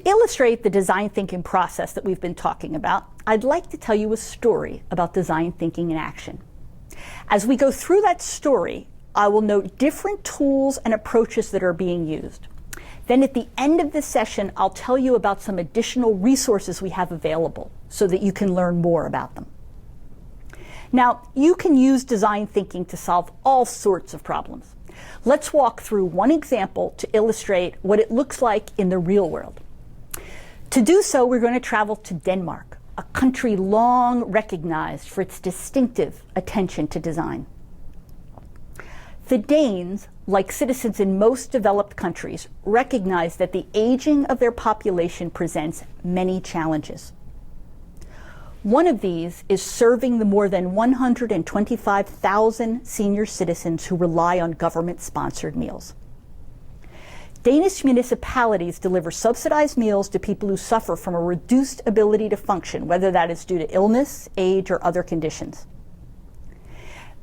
illustrate the design thinking process that we've been talking about, I'd like to tell you a story about design thinking in action. As we go through that story, I will note different tools and approaches that are being used. Then at the end of this session, I'll tell you about some additional resources we have available so that you can learn more about them. Now, you can use design thinking to solve all sorts of problems. Let's walk through one example to illustrate what it looks like in the real world. To do so, we're going to travel to Denmark, a country long recognized for its distinctive attention to design. The Danes, like citizens in most developed countries, recognize that the aging of their population presents many challenges. One of these is serving the more than 125,000 senior citizens who rely on government-sponsored meals. Danish municipalities deliver subsidized meals to people who suffer from a reduced ability to function, whether that is due to illness, age, or other conditions.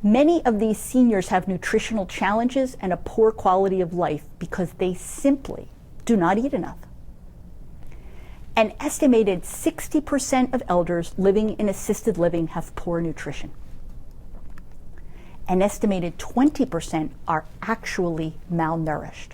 Many of these seniors have nutritional challenges and a poor quality of life because they simply do not eat enough. An estimated 60% of elders living in assisted living have poor nutrition. An estimated 20% are actually malnourished.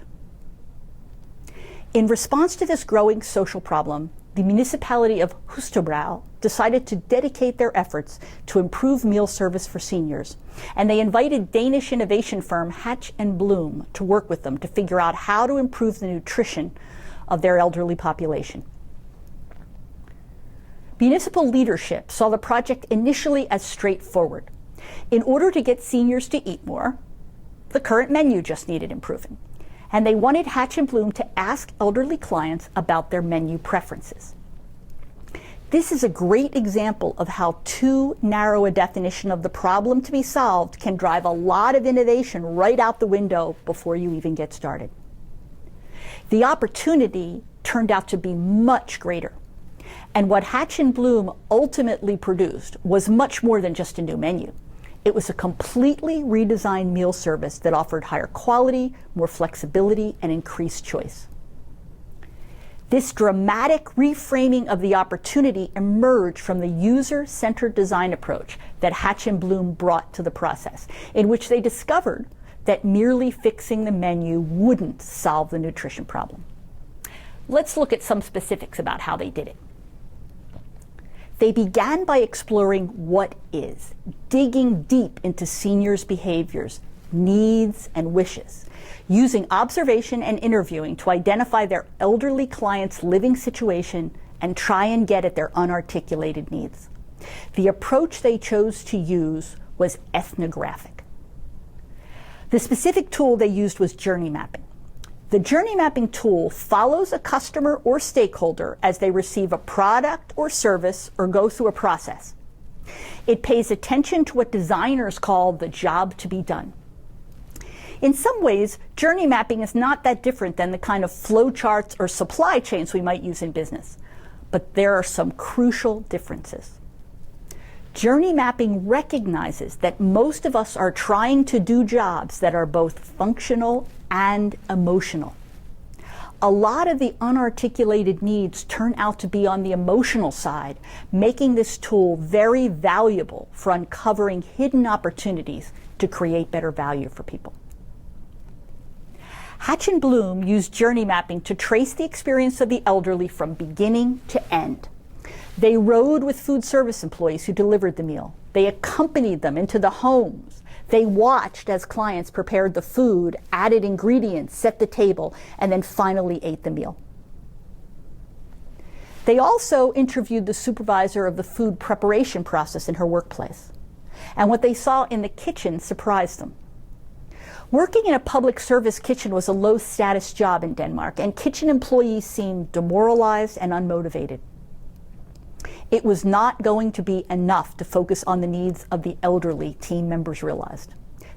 In response to this growing social problem, the municipality of Hustobro decided to dedicate their efforts to improve meal service for seniors, and they invited Danish innovation firm Hatch and Bloom to work with them to figure out how to improve the nutrition of their elderly population. Municipal leadership saw the project initially as straightforward. In order to get seniors to eat more, the current menu just needed improving. And they wanted Hatch and Bloom to ask elderly clients about their menu preferences. This is a great example of how too narrow a definition of the problem to be solved can drive a lot of innovation right out the window before you even get started. The opportunity turned out to be much greater. And what Hatch and Bloom ultimately produced was much more than just a new menu. It was a completely redesigned meal service that offered higher quality, more flexibility, and increased choice. This dramatic reframing of the opportunity emerged from the user-centered design approach that Hatch and Bloom brought to the process, in which they discovered that merely fixing the menu wouldn't solve the nutrition problem. Let's look at some specifics about how they did it. They began by exploring what is, digging deep into seniors' behaviors, needs, and wishes, using observation and interviewing to identify their elderly clients' living situation and try and get at their unarticulated needs. The approach they chose to use was ethnographic. The specific tool they used was journey mapping. The journey mapping tool follows a customer or stakeholder as they receive a product or service or go through a process. It pays attention to what designers call the job to be done. In some ways, journey mapping is not that different than the kind of flowcharts or supply chains we might use in business, but there are some crucial differences. Journey mapping recognizes that most of us are trying to do jobs that are both functional and emotional. A lot of the unarticulated needs turn out to be on the emotional side, making this tool very valuable for uncovering hidden opportunities to create better value for people. Hatch and Bloom used journey mapping to trace the experience of the elderly from beginning to end. They rode with food service employees who delivered the meal. They accompanied them into the homes. They watched as clients prepared the food, added ingredients, set the table, and then finally ate the meal. They also interviewed the supervisor of the food preparation process in her workplace. And what they saw in the kitchen surprised them. Working in a public service kitchen was a low-status job in Denmark, and kitchen employees seemed demoralized and unmotivated. It was not going to be enough to focus on the needs of the elderly, team members realized.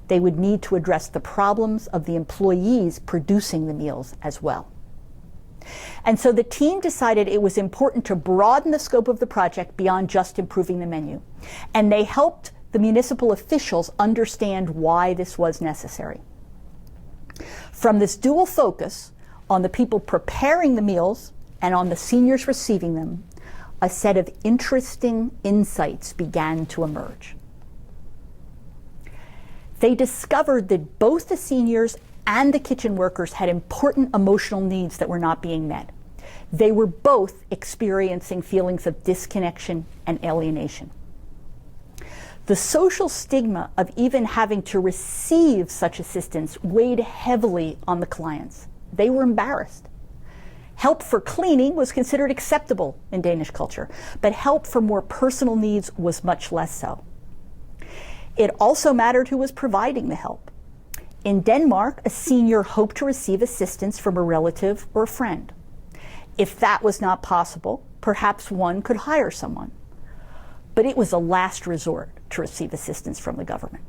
They would need to address the problems of the employees producing the meals as well. And so the team decided it was important to broaden the scope of the project beyond just improving the menu. And they helped the municipal officials understand why this was necessary. From this dual focus on the people preparing the meals and on the seniors receiving them, a set of interesting insights began to emerge. They discovered that both the seniors and the kitchen workers had important emotional needs that were not being met. They were both experiencing feelings of disconnection and alienation. The social stigma of even having to receive such assistance weighed heavily on the clients. They were embarrassed. Help for cleaning was considered acceptable in Danish culture, but help for more personal needs was much less so. It also mattered who was providing the help. In Denmark, a senior hoped to receive assistance from a relative or a friend. If that was not possible, perhaps one could hire someone. But it was a last resort to receive assistance from the government.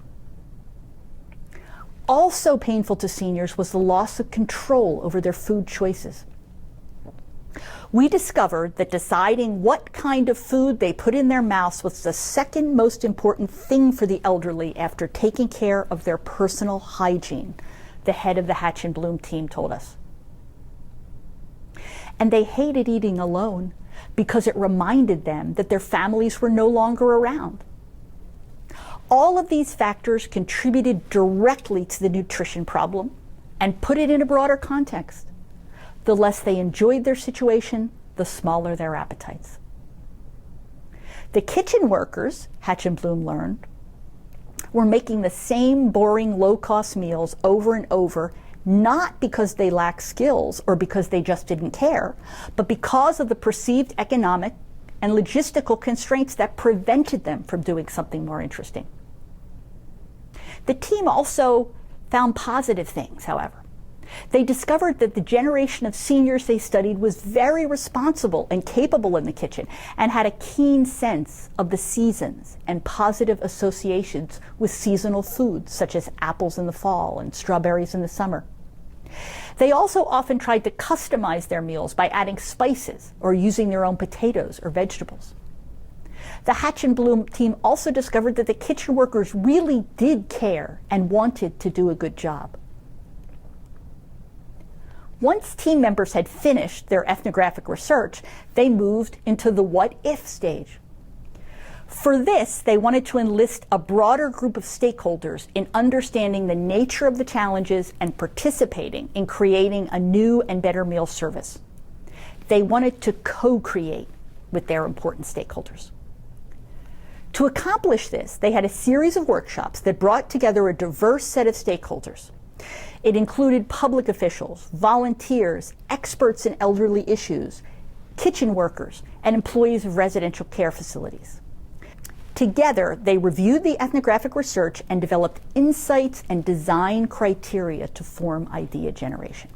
Also painful to seniors was the loss of control over their food choices. We discovered that deciding what kind of food they put in their mouths was the second most important thing for the elderly after taking care of their personal hygiene, the head of the Hatch and Bloom team told us. And they hated eating alone because it reminded them that their families were no longer around. All of these factors contributed directly to the nutrition problem and put it in a broader context. The less they enjoyed their situation, the smaller their appetites. The kitchen workers, Hatch and Bloom learned, were making the same boring, low-cost meals over and over, not because they lacked skills or because they just didn't care, but because of the perceived economic and logistical constraints that prevented them from doing something more interesting. The team also found positive things, however. They discovered that the generation of seniors they studied was very responsible and capable in the kitchen and had a keen sense of the seasons and positive associations with seasonal foods such as apples in the fall and strawberries in the summer. They also often tried to customize their meals by adding spices or using their own potatoes or vegetables. The Hatch and Bloom team also discovered that the kitchen workers really did care and wanted to do a good job. Once team members had finished their ethnographic research, they moved into the what-if stage. For this, they wanted to enlist a broader group of stakeholders in understanding the nature of the challenges and participating in creating a new and better meal service. They wanted to co-create with their important stakeholders. To accomplish this, they had a series of workshops that brought together a diverse set of stakeholders. It included public officials, volunteers, experts in elderly issues, kitchen workers, and employees of residential care facilities. Together, they reviewed the ethnographic research and developed insights and design criteria to form idea generation.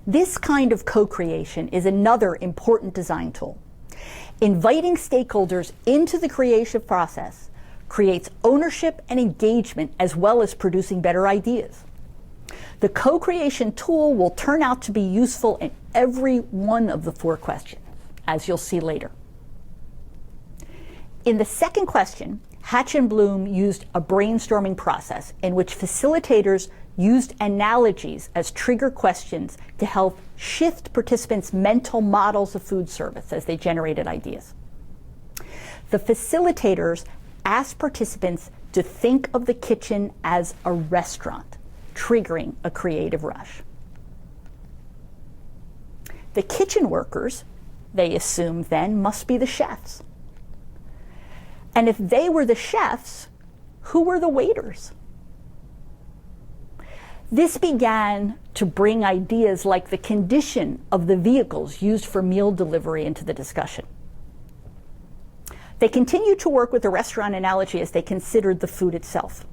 This kind of co-creation is another important design tool. Inviting stakeholders into the creative process creates ownership and engagement as well as producing better ideas. The co-creation tool will turn out to be useful in every one of the 4 questions, as you'll see later. In the second question, Hatch and Bloom used a brainstorming process in which facilitators used analogies as trigger questions to help shift participants' mental models of food service as they generated ideas. The facilitators asked participants to think of the kitchen as a restaurant, triggering a creative rush. The kitchen workers, they assumed then, must be the chefs. And if they were the chefs, who were the waiters? This began to bring ideas like the condition of the vehicles used for meal delivery into the discussion. They continued to work with the restaurant analogy as they considered the food itself.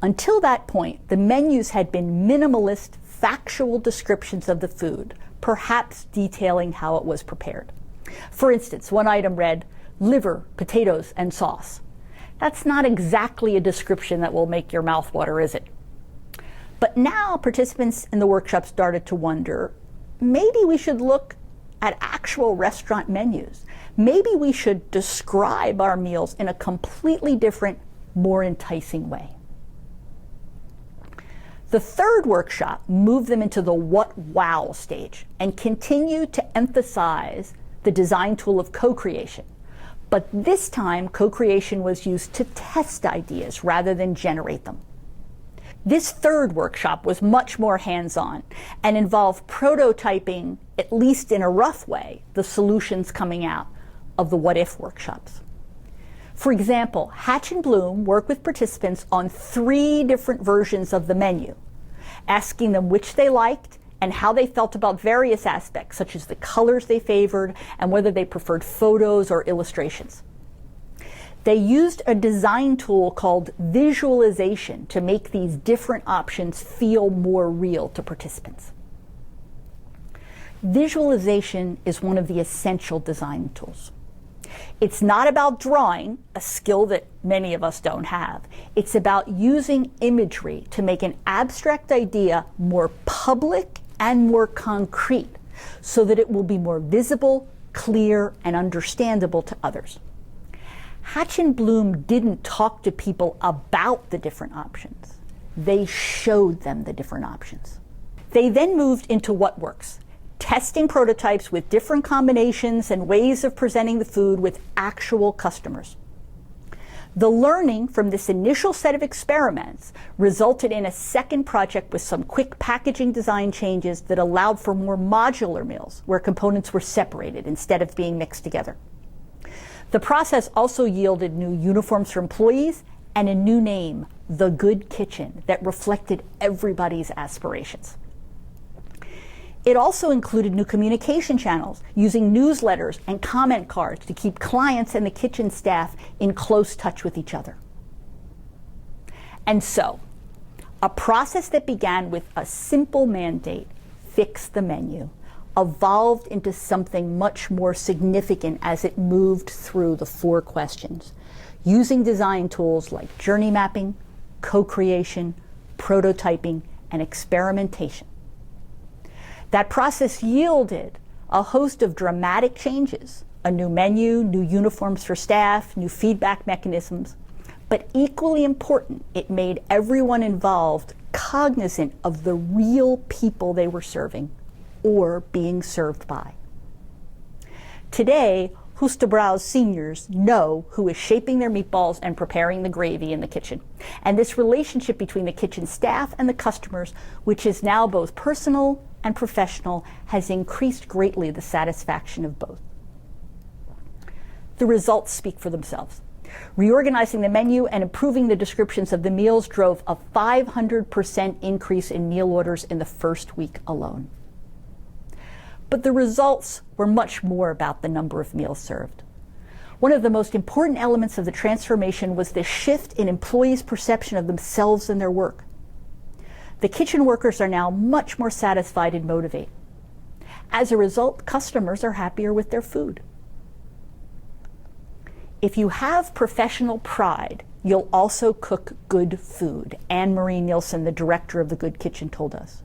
Until that point, the menus had been minimalist, factual descriptions of the food, perhaps detailing how it was prepared. For instance, one item read, liver, potatoes, and sauce. That's not exactly a description that will make your mouth water, is it? But now participants in the workshop started to wonder, maybe we should look at actual restaurant menus. Maybe we should describe our meals in a completely different, more enticing way. The third workshop moved them into the what wow stage and continued to emphasize the design tool of co-creation. But this time, co-creation was used to test ideas rather than generate them. This third workshop was much more hands-on and involved prototyping, at least in a rough way, the solutions coming out of the what-if workshops. For example, Hatch and Bloom work with participants on 3 different versions of the menu, asking them which they liked and how they felt about various aspects, such as the colors they favored and whether they preferred photos or illustrations. They used a design tool called visualization to make these different options feel more real to participants. Visualization is one of the essential design tools. It's not about drawing, a skill that many of us don't have. It's about using imagery to make an abstract idea more public and more concrete so that it will be more visible, clear, and understandable to others. Hatch and Bloom didn't talk to people about the different options. They showed them the different options. They then moved into what works, testing prototypes with different combinations and ways of presenting the food with actual customers. The learning from this initial set of experiments resulted in a second project with some quick packaging design changes that allowed for more modular meals where components were separated instead of being mixed together. The process also yielded new uniforms for employees and a new name, The Good Kitchen, that reflected everybody's aspirations. It also included new communication channels, using newsletters and comment cards to keep clients and the kitchen staff in close touch with each other. And so, a process that began with a simple mandate, fix the menu, evolved into something much more significant as it moved through the 4 questions, using design tools like journey mapping, co-creation, prototyping, and experimentation. That process yielded a host of dramatic changes, a new menu, new uniforms for staff, new feedback mechanisms, but equally important, it made everyone involved cognizant of the real people they were serving or being served by. Today, Hoosterbrau's seniors know who is shaping their meatballs and preparing the gravy in the kitchen. And this relationship between the kitchen staff and the customers, which is now both personal and professional, has increased greatly the satisfaction of both. The results speak for themselves. Reorganizing the menu and improving the descriptions of the meals drove a 500% increase in meal orders in the first week alone. But the results were much more about the number of meals served. One of the most important elements of the transformation was the shift in employees' perception of themselves and their work. The kitchen workers are now much more satisfied and motivated. As a result, customers are happier with their food. If you have professional pride, you'll also cook good food. Anne-Marie Nielsen, the director of the Good Kitchen, told us.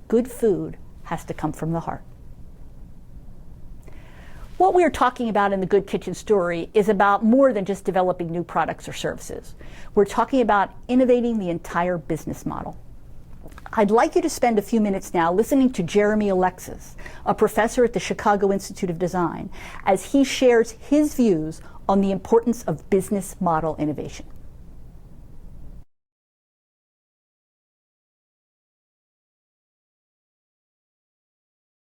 Good food has to come from the heart. What we are talking about in the Good Kitchen story is about more than just developing new products or services. We're talking about innovating the entire business model. I'd like you to spend a few minutes now listening to Jeremy Alexis, a professor at the Chicago Institute of Design, as he shares his views on the importance of business model innovation.